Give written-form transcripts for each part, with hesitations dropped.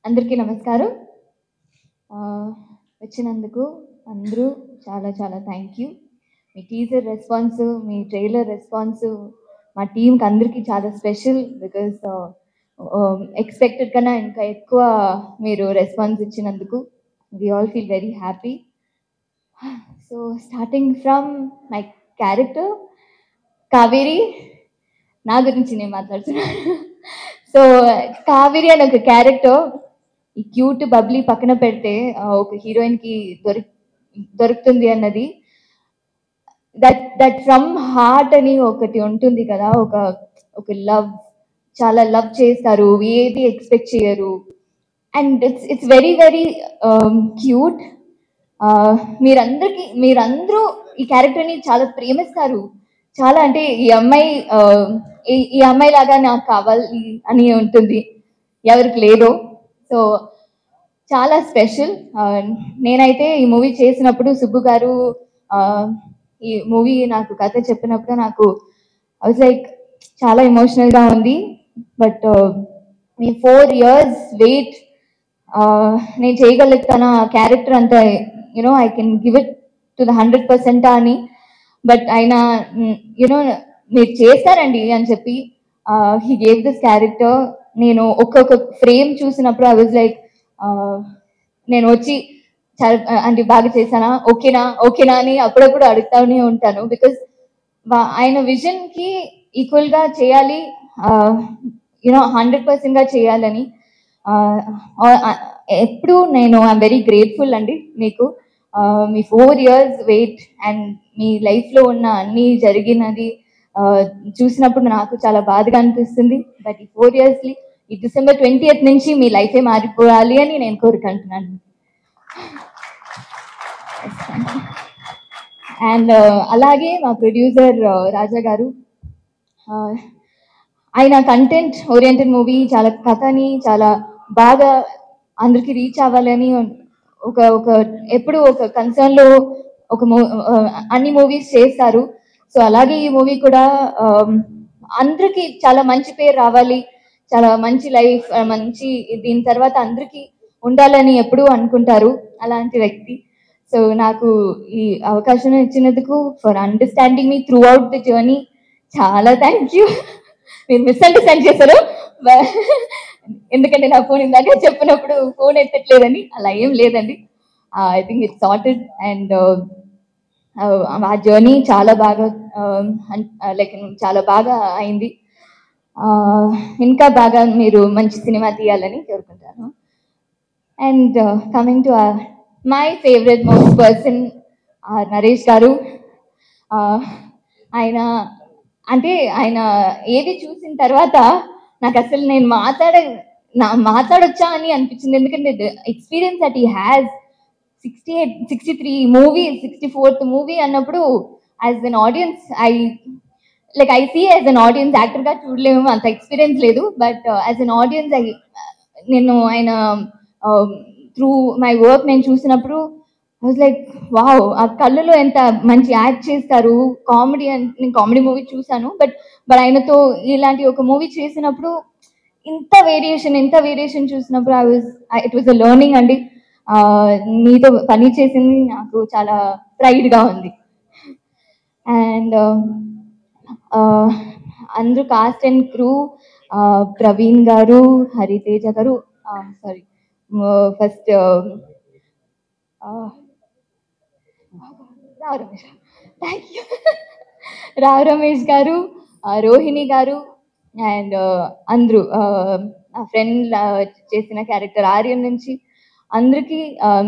అందరికీ నమస్కారం. వచ్చినందుకు అందరూ చాలా చాలా thank you. Me teaser response, me trailer response మా టీమ్‌కి అందరికీ చాలా స్పెషల్. బికాజ్ ఎక్స్‌పెక్టెడ్ కన్నా ఇంకా ఎక్కువ మీరు రెస్పాన్స్ ఇచ్చినందుకు we all feel very happy. So starting from my character Kaveri, నా గురించి నేను మాట్లాడుతున్నాను. సో కావేరి అని ఒక క్యారెక్టర్, ఈ క్యూట్ బబ్లీ పక్కన పెడితే ఒక హీరోయిన్ కి దొరుకుతుంది అన్నది, దట్ ఫ్రమ్ హార్ట్ అని ఒకటి ఉంటుంది కదా, ఒక ఒక లవ్, చాలా లవ్ చేస్తారు, ఏది ఎక్స్పెక్ట్ చేయరు. And it's very very cute. మీరందరూ ఈ క్యారెక్టర్ని చాలా ప్రేమిస్తారు. చాలా అంటే ఈ అమ్మాయి లాగా నాకు కావాలి అని ఉంటుంది, ఎవరికి లేదో. సో చాలా స్పెషల్. నేనైతే ఈ మూవీ చేసినప్పుడు సుబ్బు గారు ఈ మూవీ నాకు కథ చెప్పినప్పుడు నాకు ఐ వాజ్ లైక్ చాలా ఎమోషనల్గా ఉంది. బట్ మీ 4 years వెయిట్, నేను చేయగలుగుతాను ఆ క్యారెక్టర్ అంతా, you know I can give it to the 100% అని. బట్ ఆయన యునో మీరు చేస్తారండి అని చెప్పి హీ గేవ్ దిస్ క్యారెక్టర్. నేను ఒక్కొక్క ఫ్రేమ్ చూసినప్పుడు ఐ వాజ్ లైక్, నేను వచ్చి చాలా అంటే బాగా చేశానా, ఓకేనా అని అప్పుడప్పుడు అడుగుతానే ఉంటాను. బికాస్ ఆయన విజన్కి ఈక్వల్గా చేయాలి, యూనో 100%గా చేయాలని. ఎప్పుడు నేను ఐఎమ్ వెరీ గ్రేట్ఫుల్ అండి మీకు. మీ 4 years వెయిట్ అండ్ మీ లైఫ్లో ఉన్న అన్నీ జరిగినది చూసినప్పుడు నాకు చాలా బాధగా అనిపిస్తుంది. బట్ ఈ 4 years ఈ December 20th నుంచి మీ లైఫే మారిపోవాలి అని నేను కోరుకుంటున్నాను. అండ్ అలాగే మా ప్రొడ్యూసర్ రాజా గారు, ఆయన కంటెంట్ ఓరియంటెడ్ మూవీ, చాలా కథని చాలా బాగా అందరికి రీచ్ అవ్వాలని ఒక ఎప్పుడు ఒక కన్సర్న్లో అన్ని మూవీస్ చేస్తారు. సో అలాగే ఈ మూవీ కూడా అందరికి చాలా మంచి పేరు రావాలి, చాలా మంచి లైఫ్, మంచి దీని తర్వాత అందరికీ ఉండాలని ఎప్పుడూ అనుకుంటారు అలాంటి వ్యక్తి. సో నాకు ఈ అవకాశం ఇచ్చినందుకు, for understanding me through out the journey, చాలా థ్యాంక్ యూ. మీరు మిస్అండర్స్టాండ్ చేశారు, ఎందుకంటే నా ఫోన్ ఇందాక చెప్పినప్పుడు ఫోన్ ఎత్తట్లేదని. అలా ఏం లేదండి, I think it's sorted. And ఆ జర్నీ చాలా బాగా లైక్ చాలా బాగా అయింది. ఇంకా బాగా మీరు మంచి సినిమా తీయాలని కోరుకుంటాను. And coming to my favourite most person Naresh గారు. ఆయన ఏది చూసిన తర్వాత నాకు అసలు నేను మాట్లాడొచ్చా అని అనిపించింది. ఎందుకంటే experience that he has, 63 movies, 64th movie అన్నప్పుడు as an audience I see as an audience, యాక్టర్గా చూడలేము, అంత ఎక్స్పీరియన్స్ లేదు. బట్ యాజ్ అన్ ఆడియన్స్ నేను ఆయన త్రూ మై వర్క్ నేను చూసినప్పుడు ఐ వాజ్ లైక్ వావ్, ఆ కళ్ళలో ఎంత మంచి యాక్ట్ చేస్తారు. కామెడీ, నేను కామెడీ మూవీ చూశాను, బట్ ఆయనతో ఇలాంటి ఒక మూవీ చేసినప్పుడు ఇంత వేరియేషన్ చూసినప్పుడు ఇట్ వాజ్ అ లెర్నింగ్ అండి. మీతో పని చేసింది నాకు చాలా ప్రైడ్గా ఉంది. అండ్ అందరూ కాస్ట్ అండ్ క్రూ, ప్రవీణ్ గారు, హరితేజ గారు, sorry first thank you, Rao Ramesh గారు, రోహిణి గారు, అండ్ అందరూ నా ఫ్రెండ్ చేసిన క్యారెక్టర్ ఆర్యన్ నుంచి అందరికీ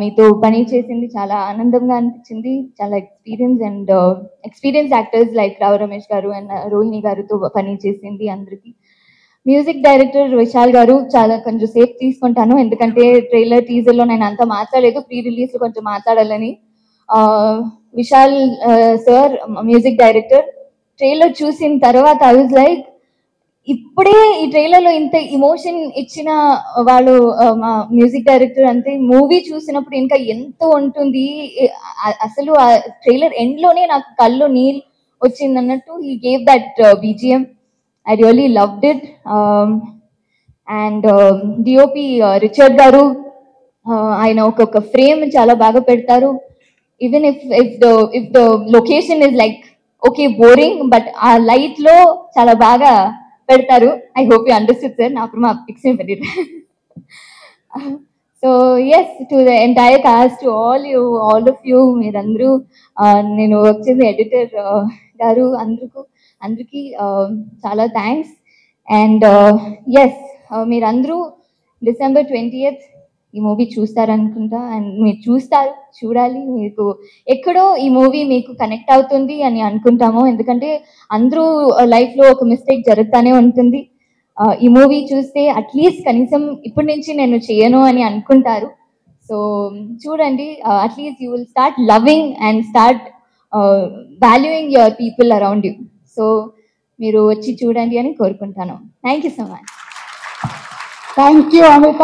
మీతో పని చేసింది చాలా ఆనందంగా అనిపించింది. చాలా experience actors like Rao Ramesh గారు అండ్ రోహిణి గారితో పని చేసింది అందరికీ. మ్యూజిక్ డైరెక్టర్ విశాల్ గారు, చాలా కొంచెం సేఫ్ తీసుకుంటాను ఎందుకంటే ట్రైలర్ టీజర్లో నేను అంతా మాట్లాడలేదు, ప్రీ రిలీజ్లో కొంచెం మాట్లాడాలని. Vishal sir music director, trailer చూసిన తర్వాత ఐ వాజ్ లైక్, ఇప్పుడే ఈ ట్రైలర్లో ఇంత ఇమోషన్ ఇచ్చిన వాళ్ళు మా మ్యూజిక్ డైరెక్టర్ అంతే, మూవీ చూసినప్పుడు ఇంకా ఎంతో ఉంటుంది. అసలు ఆ ట్రైలర్ ఎండ్లోనే నాకు కళ్ళు నీళ్ళు వచ్చింది అన్నట్టు he gave that BGM. I really loved it. And DOP Richard గారు, ఆయన ఒక్కొక్క ఫ్రేమ్ చాలా బాగా పెడతారు. Even if the location is like okay boring, but ఆ లైట్ లో చాలా బాగా పెడతారు. I hope you understood sir, నా అప్పుడు మా pics so yes, to the entire cast, to all of you, మీరందరూ, నేను వర్క్ చేసే ఎడిటర్ గారు, అందరికీ చాలా థ్యాంక్స్. అండ్ ఎస్, మీరందరూ December 20th ఈ మూవీ చూస్తారనుకుంటా. అండ్ మీరు చూడాలి. మీకు ఎక్కడో ఈ మూవీ మీకు కనెక్ట్ అవుతుంది అని అనుకుంటాము, ఎందుకంటే అందరూ లైఫ్లో ఒక మిస్టేక్ జరుగుతూనే ఉంటుంది. ఈ మూవీ చూస్తే అట్లీస్ట్ కనీసం ఇప్పటి నుంచి నేను చేయను అని అనుకుంటారు. సో చూడండి, at least you will start loving and start valuing your people around you. So మీరు వచ్చి చూడండి అని కోరుకుంటాను. Thank you so much. Thank you Amit.